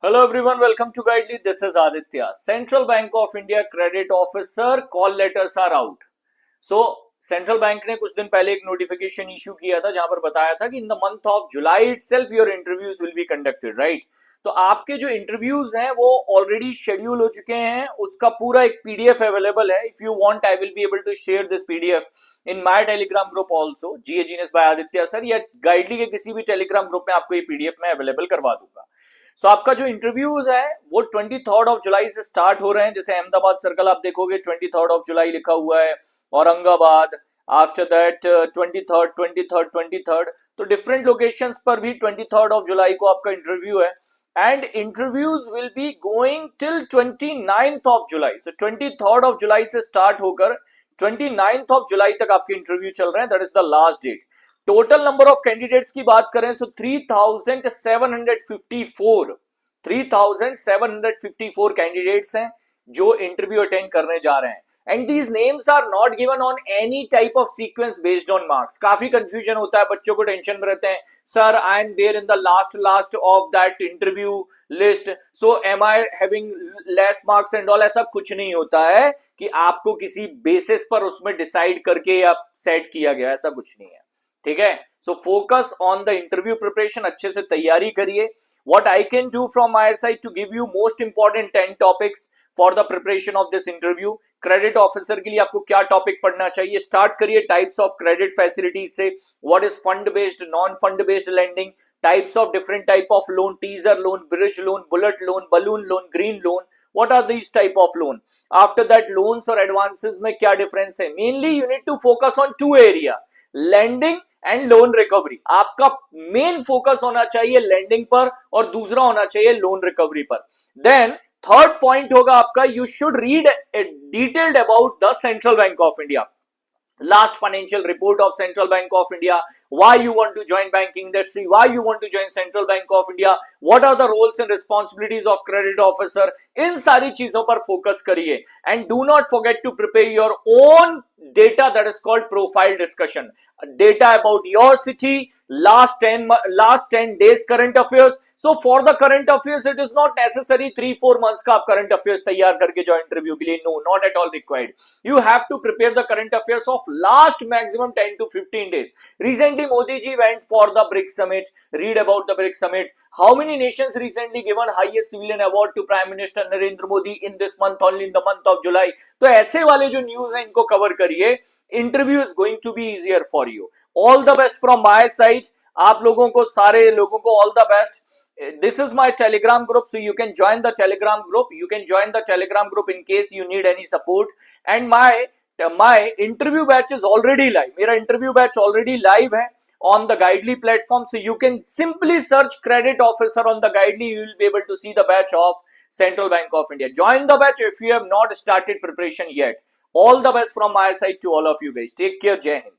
Hello everyone, welcome to Guidely. This is Aditya. Central Bank of India Credit Officer call letters are out. So central bank ने कुछ दिन पहले एक notification issue किया था जहां पर बताया था कि in the month of July itself your interviews will be conducted, right? तो आपके जो इंटरव्यूज हैं वो ऑलरेडी शेड्यूल हो चुके हैं, उसका पूरा एक पीडीएफ अवेलेबल है. If you want I will be able to share this PDF in my Telegram group also, GA genius by Aditya sir, या गाइडली के किसी भी टेलीग्राम ग्रुप में आपको ये पीडीएफ में अवेलेबल करवा दूंगा. सो आपका जो इंटरव्यूज है वो 23 ऑफ जुलाई से स्टार्ट हो रहे हैं. जैसे अहमदाबाद सर्कल आप देखोगे 23 ऑफ जुलाई लिखा हुआ है, औरंगाबाद, आफ्टर दैट 23rd. तो डिफरेंट लोकेशंस पर भी 23 ऑफ जुलाई को आपका इंटरव्यू है and interviews will be going till 29th of July. So 23rd of July से स्टार्ट होकर 29th ऑफ जुलाई तक आपके इंटरव्यू चल रहे हैं. That is the last date. Total number of candidates की बात करें तो 3754 कैंडिडेट्स हैं जो इंटरव्यू अटेंड करने जा रहे हैं. And these names are not given on any type of sequence based on marks. काफी कंफ्यूजन होता है, बच्चों को टेंशन में रहते हैं, sir I am there in the last of that interview list, so am I having less marks and all. ऐसा कुछ नहीं होता है कि आपको किसी बेसिस पर उसमें डिसाइड करके या सेट किया गया, ऐसा कुछ नहीं है. ठीक है. So focus on the interview preparation, अच्छे से तैयारी करिए. What I can do from my side to give you most important 10 topics for the preparation of this interview. Credit officer के लिए आपको क्या टॉपिक पढ़ना चाहिए? स्टार्ट करिए टाइप्स ऑफ क्रेडिट फैसिलिटीज से. What is fund based, non fund based lending, types of different type of loan, teaser loan, bridge loan, bullet loan, balloon loan, green loan. What are these type of loan? After that, loans और advances में क्या difference है? Mainly you need to focus on two area, lending and loan recovery. आपका main focus होना चाहिए landing पर और दूसरा होना चाहिए लोन रिकवरी पर. देन थर्ड पॉइंट होगा आपका, you should read detailed about the central bank of India, last financial report of Central Bank of India, why you want to join banking industry, why you want to join Central Bank of India, what are the roles and responsibilities of credit officer. इन सारी चीजों पर focus करिए and do not forget to prepare your own data that is called profile discussion, data about your city, last 10 days current affairs. So for the current affairs it is not necessary 3-4 months का आप current affairs तैयार करके जो interview के लिए, no, not at all required. You have to prepare the current affairs of last maximum 10 to 15 days. Recently Modi ji went for the BRICS summit. Read about the BRICS summit. How many nations recently given highest civilian award to Prime Minister Narendra Modi in this month, only in the month of July. तो ऐसे वाले जो news है इनको cover करिए. Interview is going to be easier for you. All the best from my side. आप लोगों को, सारे लोगों को all the best. This is my telegram group, so you can join the telegram group. You can join the telegram group in case you need any support. And my interview batch is already live. मेरा interview batch already live है on the Guidely platform, so you can simply search credit officer on the Guidely. You will be able to see the batch of Central Bank of India. Join the batch if you have not started preparation yet. All the best from my side to all of you guys. Take care. Jai Hind.